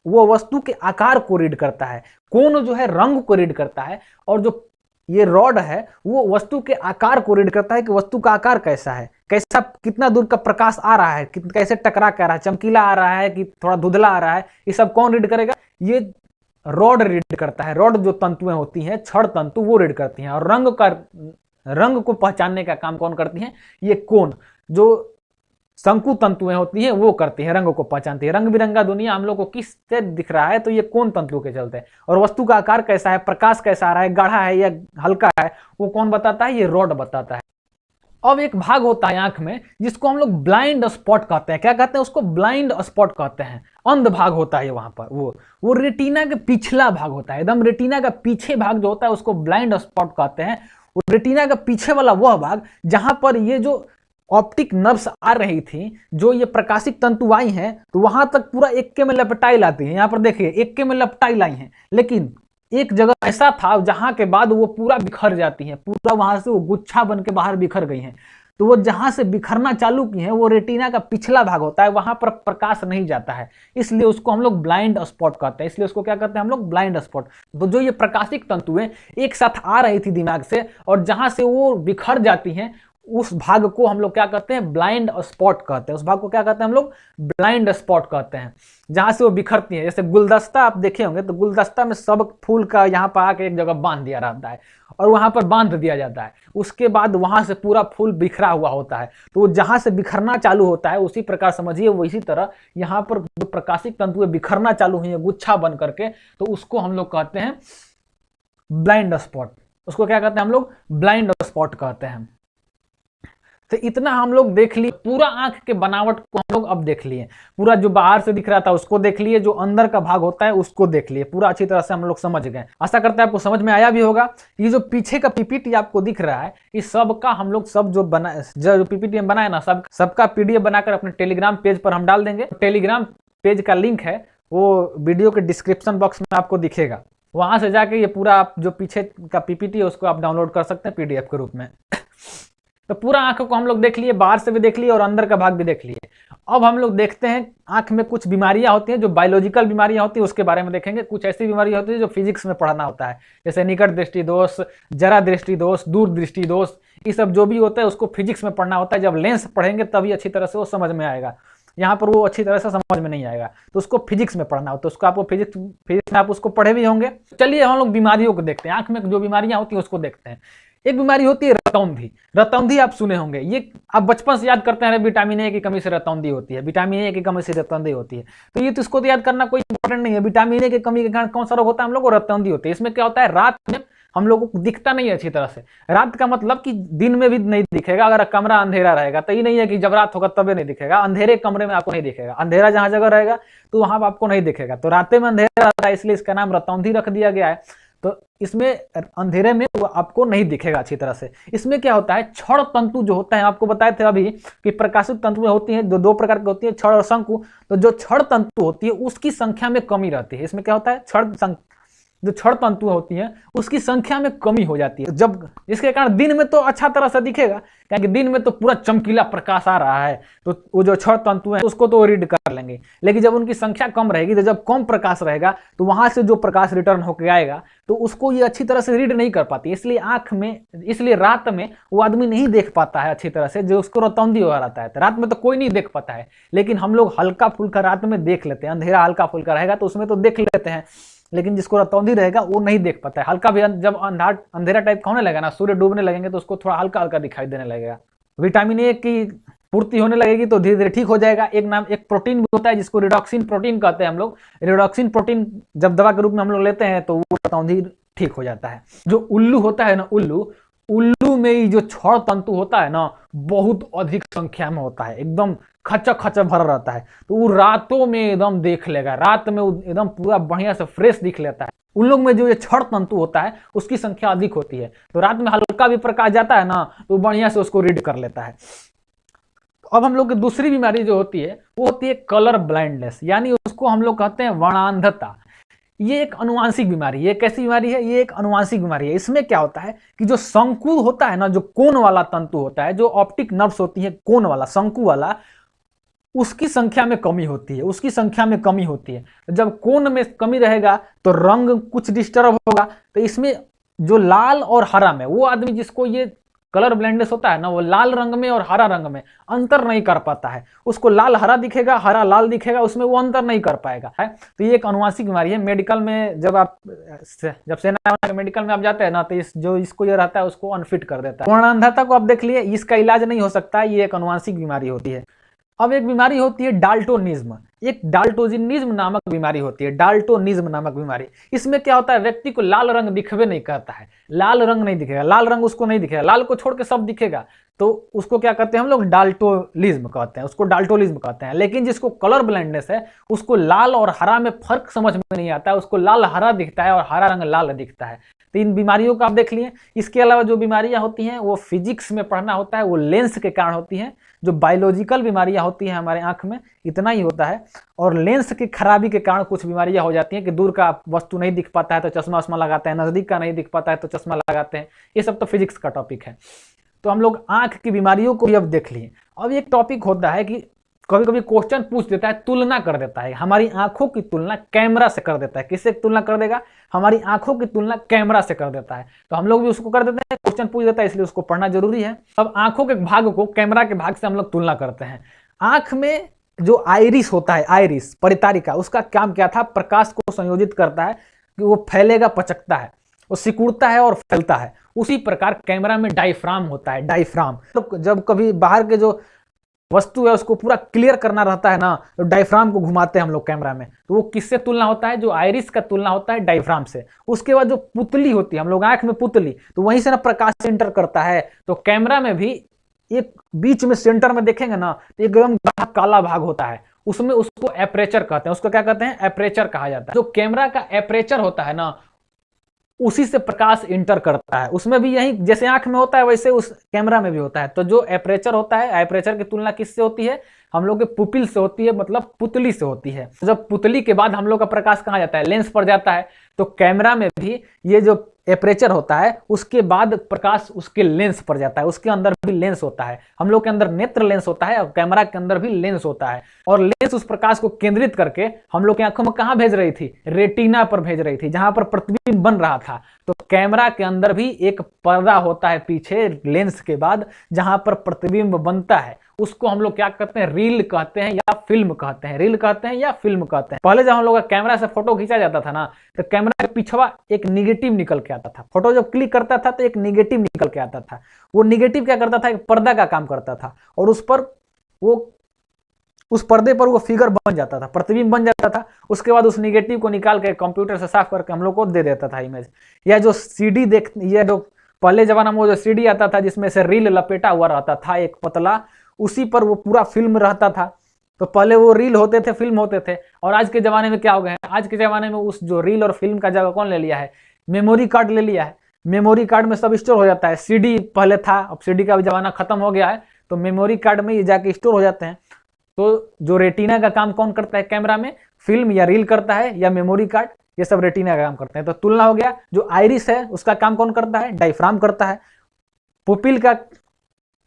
वो वस्तु के आकार को रीड करता है। कोण जो है रंग को रीड करता है, और जो ये रॉड है वो वस्तु के आकार को रीड करता है कि वस्तु का आकार कैसा है, कैसा कितना दूर का प्रकाश आ रहा है, कैसे टकरा कर रहा है, चमकीला आ रहा है कि थोड़ा धुंधला आ रहा है, ये सब कौन रीड करेगा, ये रॉड रीड करता है। रॉड जो तंतुएं होती हैं, छड़ तंतु, वो रीड करती हैं। और रंग को पहचानने का काम कौन करती हैं, ये कोण जो शंकु तंतुएं होती हैं वो करती हैं, रंग को पहचानती है। रंग बिरंगा दुनिया हम लोग को किससे दिख रहा है, तो ये कोण तंतु के चलते हैं। और वस्तु का आकार कैसा है, प्रकाश कैसा आ रहा है, गाढ़ा है या हल्का है, वो कौन बताता है, ये रॉड बताता है। अब एक भाग होता है आंख में जिसको हम लोग ब्लाइंड स्पॉट कहते हैं। क्या कहते हैं उसको, ब्लाइंड स्पॉट कहते हैं। अंध भाग होता है वहां पर, वो रेटिना के पिछला भाग होता है, एकदम रेटिना का पीछे भाग जो होता है उसको ब्लाइंड स्पॉट कहते हैं। वो रेटिना का पीछे वाला वह भाग जहां पर ये जो ऑप्टिक नर्व्स आ रही थी, जो ये प्रकाशिक तंतु आई हैं, तो वहां तक पूरा एक्के में लपटाइल आती है। यहाँ पर देखिए एक्के में लपटाइल आई हैं, लेकिन एक जगह ऐसा था जहां के बाद वो पूरा बिखर जाती हैं, पूरा वहां से वो गुच्छा बन के बाहर बिखर गई हैं। तो वो जहां से बिखरना चालू की है वो रेटिना का पिछला भाग होता है, वहां पर प्रकाश नहीं जाता है, इसलिए उसको हम लोग ब्लाइंड स्पॉट कहते हैं। इसलिए उसको क्या कहते हैं हम लोग, ब्लाइंड स्पॉट। तो जो ये प्रकाशिक तंतुएं एक साथ आ रही थी दिमाग से और जहां से वो बिखर जाती हैं, उस भाग को हम लोग क्या कहते हैं, ब्लाइंड स्पॉट कहते हैं। उस भाग को क्या कहते हैं हम लोग, ब्लाइंड स्पॉट कहते हैं, जहां से वो बिखरती है। जैसे गुलदस्ता आप देखे होंगे, तो गुलदस्ता में सब फूल का यहाँ पर आके एक जगह बांध दिया रहता है और वहां पर बांध दिया जाता है, उसके बाद वहां से पूरा फूल बिखरा हुआ होता है। तो वो जहां से बिखरना चालू होता है, उसी प्रकार समझिए वो इसी तरह यहाँ पर जो प्रकाशिक तंतु बिखरना चालू हुई है गुच्छा बन करके, तो उसको हम लोग कहते हैं ब्लाइंड स्पॉट। उसको क्या कहते हैं हम लोग, ब्लाइंड स्पॉट कहते हैं। तो इतना हम लोग देख लिए, पूरा आंख के बनावट को हम लोग अब देख लिए। पूरा जो बाहर से दिख रहा था उसको देख लिए, जो अंदर का भाग होता है उसको देख लिए, पूरा अच्छी तरह से हम लोग समझ गए। आशा करते हैं आपको समझ में आया भी होगा। ये जो पीछे का पीपीटी आपको दिख रहा है, इस सब का हम लोग सब जो पीपीटी हम बनाए ना, सबका पीडीएफ बनाकर अपने टेलीग्राम पेज पर हम डाल देंगे। टेलीग्राम पेज का लिंक है वो वीडियो के डिस्क्रिप्शन बॉक्स में आपको दिखेगा, वहां से जाके ये पूरा आप जो पीछे का पीपीटी है उसको आप डाउनलोड कर सकते हैं पीडीएफ के रूप में। तो पूरा आंख को हम लोग देख लिए, बाहर से भी देख लिए और अंदर का भाग भी देख लिए। अब हम लोग देखते हैं आंख में कुछ बीमारियां होती हैं जो बायोलॉजिकल बीमारियां होती हैं, उसके बारे में देखेंगे। कुछ ऐसी बीमारियां होती है जो फिजिक्स में पढ़ना होता है, जैसे निकट दृष्टि दोष, जरा दृष्टि दोष, दूर दृष्टि दोष, ये सब जो भी होता है उसको फिजिक्स में पढ़ना होता है। जब लेंस पढ़ेंगे तभी अच्छी तरह से वो समझ में आएगा, यहाँ पर वो अच्छी तरह से समझ में नहीं आएगा, तो उसको फिजिक्स में पढ़ना होता है। उसको आपको फिजिक्स में आप उसको पढ़े भी होंगे। चलिए हम लोग बीमारियों को देखते हैं, आंख में जो बीमारियां होती हैं उसको देखते हैं। एक बीमारी होती है रतौंधी। रतौंधी आप सुने होंगे, ये आप बचपन से याद करते हैं, विटामिन ए की कमी से रतौंधी होती है, विटामिन ए की कमी से रतौंधी होती है। तो ये तो इसको तो याद करना कोई इंपॉर्टेंट नहीं है। विटामिन ए की कमी के कारण कौन सा रोग होता है हम लोग को, रतौंधी होती है। इसमें क्या होता है, रात में हम लोगों को दिखता नहीं है अच्छी तरह से। रात का मतलब कि दिन में भी नहीं दिखेगा, अगर कमरा अंधेरा रहेगा तो ये नहीं है कि जब रात होगा तबे नहीं दिखेगा, अंधेरे कमरे में आपको नहीं दिखेगा। अंधेरा जहां जगह रहेगा तो वहां आपको नहीं दिखेगा, तो रात में अंधेरा रहता है, इसलिए इसका नाम रतौंधी रख दिया गया है। तो इसमें अंधेरे में वो आपको नहीं दिखेगा अच्छी तरह से। इसमें क्या होता है, छड़ तंतु जो होता है, आपको बताए थे अभी कि प्रकाशिक तंतु होती हैं, दो प्रकार की होती है, छड़ और शंकु। तो जो छड़ तंतु होती है उसकी संख्या में कमी रहती है। इसमें क्या होता है, जो छड़ तंतु होती हैं उसकी संख्या में कमी हो जाती है, जब इसके कारण दिन में तो अच्छा तरह से दिखेगा, क्योंकि दिन में तो पूरा चमकीला प्रकाश आ रहा है, तो वो जो छड़ तंतु है उसको तो रीड कर लेंगे। लेकिन जब उनकी संख्या कम रहेगी, तो जब कम प्रकाश रहेगा तो वहां से जो प्रकाश रिटर्न होकर आएगा तो उसको ये अच्छी तरह से रीड नहीं कर पाती। इसलिए आंख में, इसलिए रात में वो आदमी नहीं देख पाता है अच्छी तरह से, जो उसको रतौंधी हो रहता है। तो रात में तो कोई नहीं देख पाता है, लेकिन हम लोग हल्का फुल्का रात में देख लेते हैं। अंधेरा हल्का फुल्का रहेगा तो उसमें तो देख लेते हैं, लेकिन जिसको रतौंधी रहेगा वो नहीं देख पाता है। हल्का भी जब अंधेरा टाइप का होने लगेगा ना, सूर्य डूबने लगेंगे तो उसको थोड़ा हल्का हल्का दिखाई देने लगेगा। विटामिन ए की पूर्ति होने लगेगी तो धीरे धीरे ठीक हो जाएगा। एक प्रोटीन भी होता है जिसको रिडॉक्सिन प्रोटीन कहते हैं हम लोग। रिडॉक्सिन प्रोटीन जब दवा के रूप में हम लोग लेते हैं तो वो रतौंधी ठीक हो जाता है। जो उल्लू होता है ना, उल्लू में ही जो छड़ तंतु होता है ना, बहुत अधिक संख्या में होता है, एकदम खचा खचा भरा रहता है। तो वो रातों में एकदम देख लेगा, रात में एकदम पूरा बढ़िया से फ्रेश दिख लेता है। उन लोग में जो ये छड़ तंतु होता है उसकी संख्या अधिक होती है, तो रात में हल्का भी प्रकाश जाता है ना तो बढ़िया से उसको रीड कर लेता है। अब हम लोग की दूसरी बीमारी जो होती है वो होती है कलर ब्लाइंडनेस, यानी उसको हम लोग कहते हैं वर्णांधता। ये एक अनुवांशिक बीमारी है। ये कैसी बीमारी है? ये एक अनुवांशिक बीमारी है। इसमें क्या होता है कि जो शंकु होता है ना, जो कोन वाला तंतु होता है, जो ऑप्टिक नर्व्स होती है कोन वाला, शंकु वाला, उसकी संख्या में कमी होती है, उसकी संख्या में कमी होती है। जब कोन में कमी रहेगा तो रंग कुछ डिस्टर्ब होगा। तो इसमें जो लाल और हरा में, वो आदमी जिसको ये कलर ब्लाइंडनेस होता है ना, वो लाल रंग में और हरा रंग में अंतर नहीं कर पाता है। उसको लाल हरा दिखेगा, हरा लाल दिखेगा, उसमें वो अंतर नहीं कर पाएगा है। तो ये एक अनुवांशिक बीमारी है। मेडिकल में जब सेना मेडिकल में आप जाते हैं ना, तो जो इसको ये रहता है उसको अनफिट कर देता है। पूर्ण अंधता को आप देख लिए, इसका इलाज नहीं हो सकता, ये एक अनुवांशिक बीमारी होती है। अब एक बीमारी होती है डाल्टोनिज्म। एक डाल्टोनिज्म नामक बीमारी होती है, डाल्टोनिज्म नामक बीमारी। इसमें क्या होता है, व्यक्ति को लाल रंग दिखबे नहीं करता है, लाल रंग नहीं दिखेगा, लाल रंग उसको नहीं दिखेगा, लाल को छोड़ के सब दिखेगा। तो उसको क्या कहते हैं हम लोग? डाल्टोनिज्म कहते हैं, उसको डाल्टोनिज्म कहते हैं। लेकिन जिसको कलर ब्लाइंडनेस है, उसको लाल और हरा में फर्क समझ में नहीं आता है, उसको लाल हरा दिखता है और हरा रंग लाल दिखता है। तो इन बीमारियों को आप देख लिए। इसके अलावा जो बीमारियां होती हैं वो फिजिक्स में पढ़ना होता है, वो लेंस के कारण होती हैं। जो बायोलॉजिकल बीमारियां होती हैं हमारे आंख में, इतना ही होता है। और लेंस की खराबी के कारण कुछ बीमारियां हो जाती हैं कि दूर का वस्तु नहीं दिख पाता है तो चश्मा वश्मा लगाते हैं, नजदीक का नहीं दिख पाता है तो चश्मा लगाते हैं। ये सब तो फिजिक्स का टॉपिक है। तो हम लोग आंख की बीमारियों को भी अब देख लिए। अब एक टॉपिक होता है कि कभी कभी क्वेश्चन पूछ देता है, तुलना कर देता है, हमारी आंखों की तुलना कैमरा से कर देता है। किससे तुलना कर देगा? हमारी आंखों की तुलना कैमरा से कर देता है। तो हम लोग भी उसको कर देते हैं, क्वेश्चन पूछ देता है, इसलिए उसको पढ़ना जरूरी है। अब आंखों के भाग को कैमरा के भाग से हम लोग तुलना करते हैं। आंख में जो आइरिस होता है, आइरिस परितारिका, उसका काम क्या था? प्रकाश को संयोजित करता है कि वो फैलेगा, पचकता है, वो सिकुड़ता है और फैलता है। उसी प्रकार कैमरा में डायफ्राम होता है, डायफ्राम। तो जब कभी बाहर के जो वस्तु है उसको पूरा क्लियर करना रहता है ना, तो डायफ्राम को घुमाते हैं हम लोग कैमरा में। तो वो किससे तुलना होता है? जो आइरिस का तुलना होता है डायफ्राम से। उसके बाद जो पुतली होती है, हम लोग आंख में पुतली, तो वहीं से ना प्रकाश सेंटर करता है। तो कैमरा में भी एक बीच में सेंटर में देखेंगे ना, तो एकदम काला भाग होता है, उसमें उसको एपरेचर कहते हैं। उसको क्या कहते हैं? एपरेचर कहा जाता है। जो कैमरा का एपरेचर होता है ना, उसी से प्रकाश इंटर करता है। उसमें भी यही जैसे आंख में होता है वैसे उस कैमरा में भी होता है। तो जो एपरेचर होता है, एपरेचर की तुलना किससे होती है? हम लोग के पुपिल से होती है, मतलब पुतली से होती है। जब पुतली के बाद हम लोग का प्रकाश कहाँ जाता है? लेंस पर जाता है। तो कैमरा में भी ये जो एपरेचर होता है, उसके बाद प्रकाश उसके लेंस पर जाता है। उसके अंदर भी लेंस होता है। हम लोग के अंदर नेत्र लेंस होता है और कैमरा के अंदर भी लेंस होता है। और लेंस उस प्रकाश को केंद्रित करके हम लोग की आंखों में कहाँ भेज रही थी? रेटिना पर भेज रही थी, जहां पर प्रतिबिंब बन रहा था। तो कैमरा के अंदर भी एक पर्दा होता है पीछे लेंस के बाद, जहां पर प्रतिबिंब बनता है। उसको हम लोग क्या कहते हैं? रील कहते हैं या फिल्म कहते हैं। रील कहते हैं या फिल्म कहते हैं। पहले जब हम लोग का कैमरा से फोटो खींचा जाता था ना, तो कैमरा के पिछवा एक निगेटिव निकल के आता था। फोटो जब क्लिक करता था तो एक निगेटिव निकल के आता था। वो निगेटिव क्या करता था? एक पर्दा का काम करता था, और उस पर्दे पर वो फिगर बन जाता था, प्रतिबिंब बन जाता था। उसके बाद उस निगेटिव को निकाल के कंप्यूटर से साफ करके हम लोग को दे देता था इमेज। या जो सीडी या जो पहले जमाना में वो जो सीडी आता था जिसमें से रील लपेटा हुआ रहता था एक पतला, उसी पर वो पूरा फिल्म रहता था। तो पहले वो रील होते थे, फिल्म होते थे। और आज के जमाने में क्या हो गए हैं? आज के जमाने में उस जो रील और फिल्म का जगह कौन ले लिया है? मेमोरी कार्ड ले लिया है। मेमोरी कार्ड में सब स्टोर हो जाता है। सीडी पहले था, अब सीडी का भी जमाना खत्म हो गया है, तो मेमोरी कार्ड में ये जाके स्टोर हो जाते हैं। तो जो रेटिना का काम कौन करता है कैमरा में? फिल्म या रील करता है या मेमोरी कार्ड, ये सब रेटिना का काम करते हैं। तो तुलना हो गया। जो आइरिस है उसका काम कौन करता है? डायफ्राम करता है। पुपिल का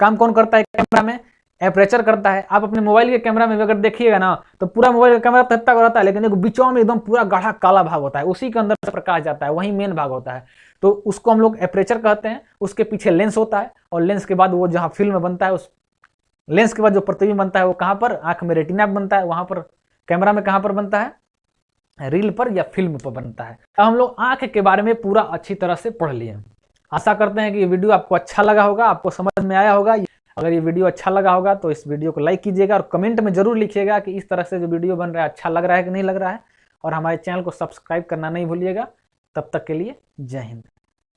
काम कौन करता है कैमरा में? एपरेचर करता है। आप अपने मोबाइल के कैमरा में अगर देखिएगा ना, तो पूरा मोबाइल का कैमरा तत्ता रहता है, लेकिन एक बीचों में एकदम पूरा गाढ़ा काला भाग होता है, उसी के अंदर से प्रकाश जाता है, वही मेन भाग होता है। तो उसको हम लोग एपरेचर कहते हैं। उसके पीछे लेंस होता है, और लेंस के बाद वो जहाँ फिल्म बनता है, उस लेंस के बाद जो प्रतिबिंब बनता है वो कहाँ पर? आंख में रेटिना बनता है। वहां पर कैमरा में कहाँ पर बनता है? रील पर या फिल्म पर बनता है। अब हम लोग आंख के बारे में पूरा अच्छी तरह से पढ़ लिए। आशा करते हैं कि ये वीडियो आपको अच्छा लगा होगा, आपको समझ में आया होगा। अगर ये वीडियो अच्छा लगा होगा तो इस वीडियो को लाइक कीजिएगा, और कमेंट में जरूर लिखिएगा कि इस तरह से जो वीडियो बन रहा है अच्छा लग रहा है कि नहीं लग रहा है। और हमारे चैनल को सब्सक्राइब करना नहीं भूलिएगा। तब तक के लिए जय हिंद।